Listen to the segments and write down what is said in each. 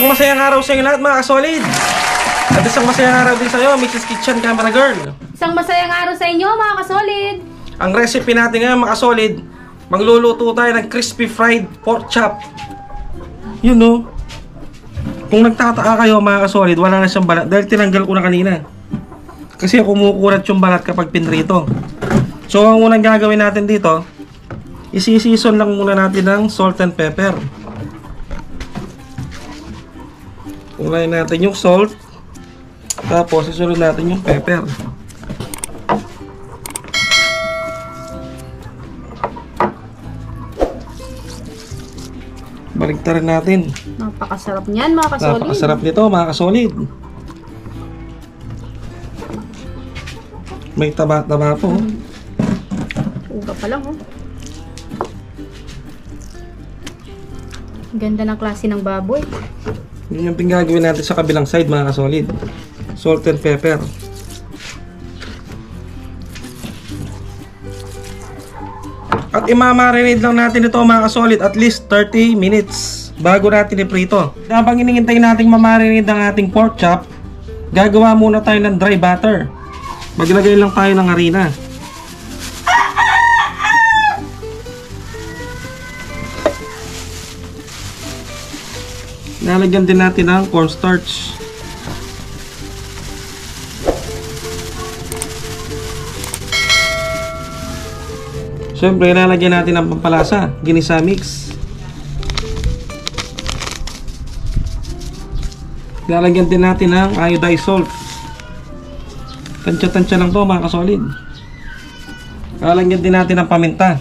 isang masayang araw sa inyo lahat mga kasolid. At isang masayang araw din sa iyo, Mrs. Kitchen Camera Girl. Isang masayang araw sa inyo mga kasolid. Ang recipe natin ngayon mga kasolid, magluluto tayo ng crispy fried pork chop. You know, kung nagtataka kayo mga kasolid, wala na siyang balat dahil tinanggal ko na kanina. Kasi kumukulat yung balat kapag pinrito. So ang unang gagawin natin dito, isi-season lang muna natin ng salt and pepper. Unahin natin yung salt, tapos isunod natin yung pepper. Baligtarin natin. Napakasarap niyan mga kasolid. Napakasarap nito mga kasolid. May taba-taba po. Uga pa lang oh. Ganda ng klase ng baboy. Yun yung pinagagawin natin sa kabilang side mga kasolid. Salt and pepper. At imamarinate lang natin ito mga kasolid at least 30 minutes bago natin iprito. Habang hinihintay natin mamarinate ang ating pork chop, gagawa muna tayo ng dry batter. Maglagay lang tayo ng harina. Lalagyan din natin ng cornstarch. Siyempre, lalagyan natin ng pampalasa, ginisa mix. Lalagyan din natin ng iodized salt. Tansya-tansya lang to mga kasolid. Lalagyan din natin ng paminta.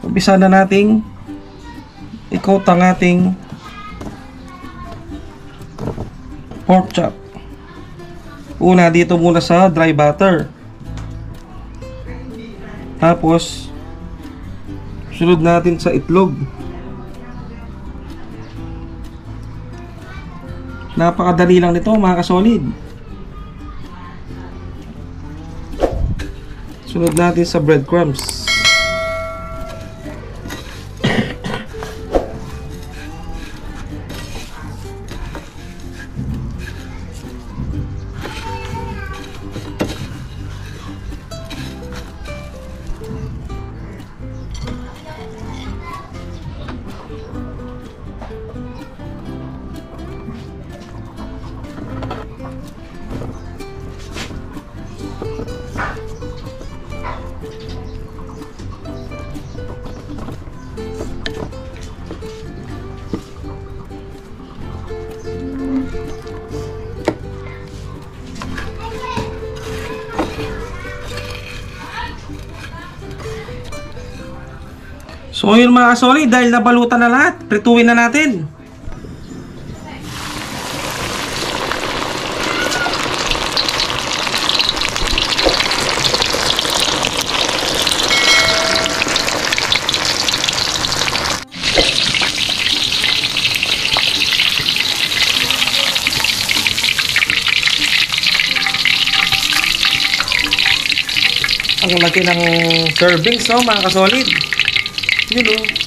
Umpisa na nating i-coat ang ating pork chop. Una dito muna sa dry batter. Tapos sunod natin sa itlog. Napakadali lang nito mga kasolid. Sunod natin sa breadcrumbs. So yun mga kasolid, dahil nabalutan na lahat, prituin na natin. Ang laki ng servings, no mga kasolid. You know.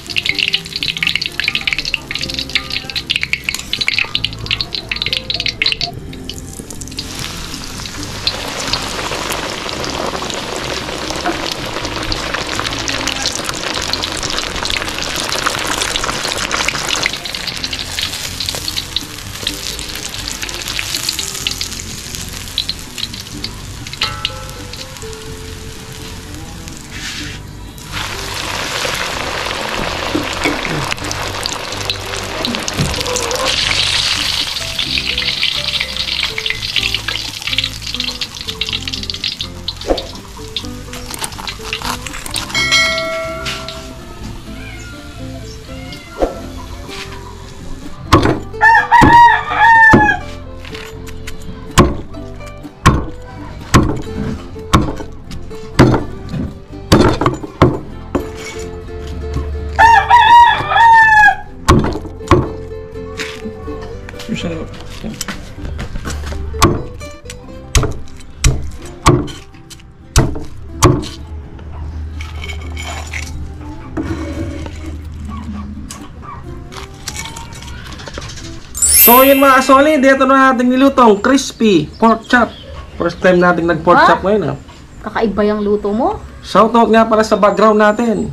So yun mga kasolid, ito na natin nilutong crispy pork chop. First time natin nag-pork chop ngayon. Kakaiba yung luto mo. Shoutout nga pala sa background natin.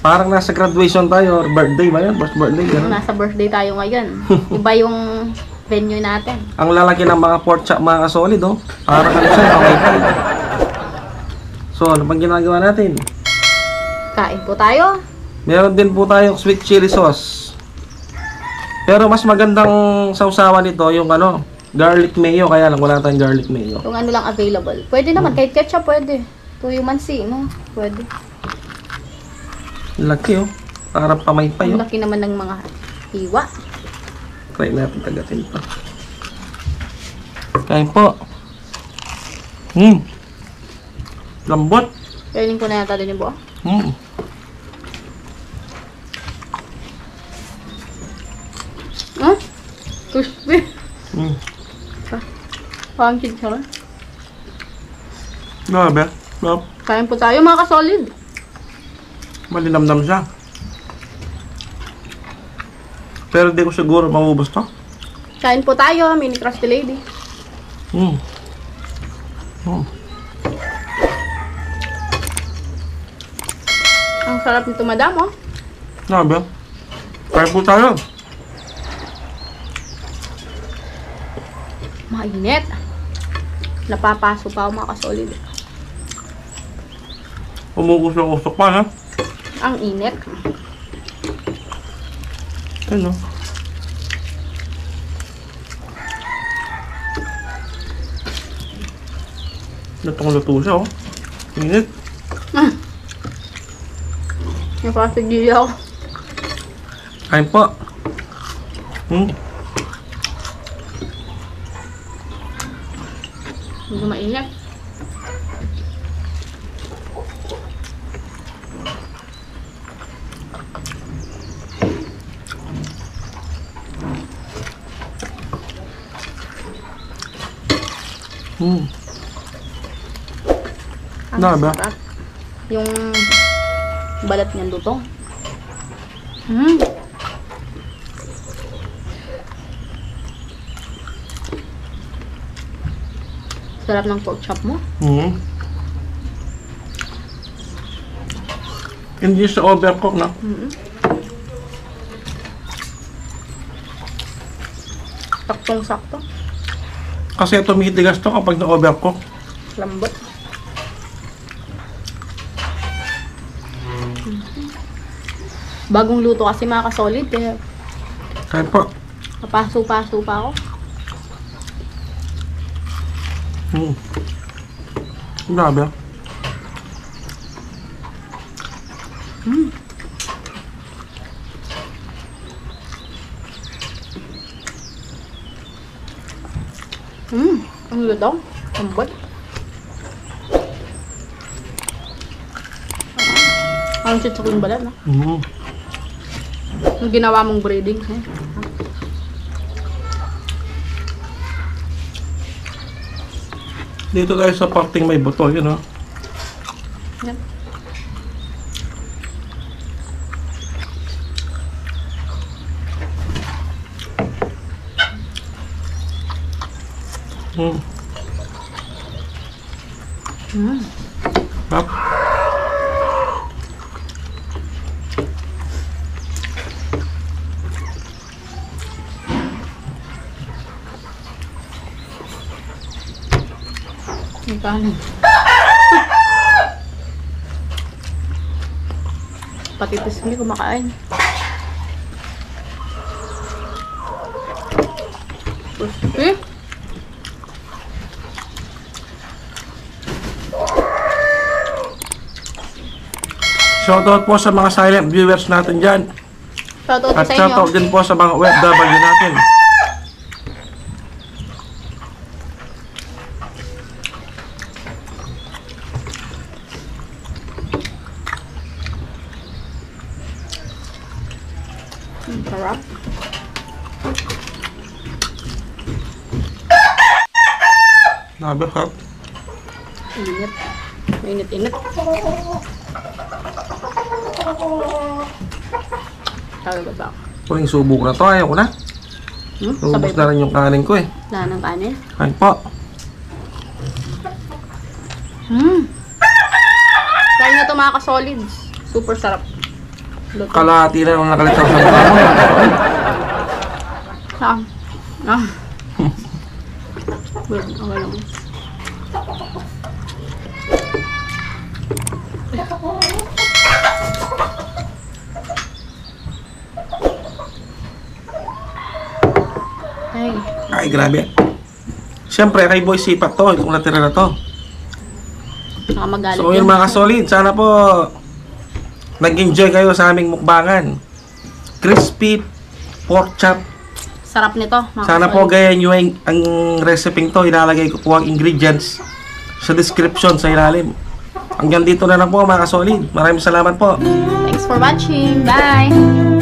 Parang nasa graduation tayo or birthday ba yan? First birthday, gano'n. Nasa birthday tayo ngayon. Iba yung venue natin. Ang lalaki ng mga pork chop mga kasolid, oh. Parang ano siya, okay pa. So, ano pang ginagawa natin? Kain po tayo. Meron din po tayong sweet chili sauce. Pero mas magandang sausawan nito yung ano, garlic mayo. Kaya lang wala tayong garlic mayo. Yung ano lang available. Pwede naman, kahit ketchup pwede. Tuyumansi, no? Pwede. Laki, oh. Parang pamaypay, Ang oh. laki naman ng mga hiwa. Try natin tagatin ito. Kain po. Lambot. Kainin ko na yata din yung buo. Crispy. Parang chicharon. Grabe. Grabe. Kain po tayo mga kasolid. Malinamnam siya. Pero di ko siguro maubos to. Kain po tayo, mini crusty lady. Ang sarap nito, madam, oh. Grabe. Kain po tayo. Mainit. Napapaso pa ako mga kasolid. Umuusok-usok pa, ha? Ang init. Ano? Lutong-luto siya, oh. Init. Napasagili ako. Kain po. Medyo mainit. Ang Grabe. sarap. Yung balat niyan lutong. Sarap ng pork chop mo. Hindi siya overcook, no? Saktong-sakto. Kasi tumitigas to kapag na-overcook. Lambot. Bagong luto kasi mga kasolid. Kaya Kain po. papaso-paso pa ako. Grabe. Ang lutong. Lambot. Ang shit sa yung balat, no? Yung ginawa mong breading. Dito tayo sa parting may buto, yun, oh. Yan. Hap. Yung kanin. Patitis hindi kumakain. Crispy. Shoutout po sa mga silent viewers natin dyan. Shoutout At sa inyo. shoutout din po sa mga OFW natin. Sarap. Grabe, hap. Init. Mainit-init. Talaga ba? Huling subok na to, ayaw ko na. Sabay Ubus na rin yung kanin ko eh. Wala ng kanin. Kain po. Try nyo ito mga ka-solids. Super sarap. Luto. Kalahati na nung nakalitaw sa mukha mo. Good, okay lang. Ay, Ay, grabe. Siyempre, kay Boy Sipat to. Itong natira na to. nakamagalit So yun mga ka-solid, sana po nag-enjoy kayo sa aming mukbangan. Crispy pork chop. Sarap nito, mga Sana po ka-solid. gaya nyo ang recipe to. Ilalagay ko po ang ingredients sa description sa ilalim. Hanggang dito na lang po mga ka-solid. Maraming salamat po. Thanks for watching. Bye!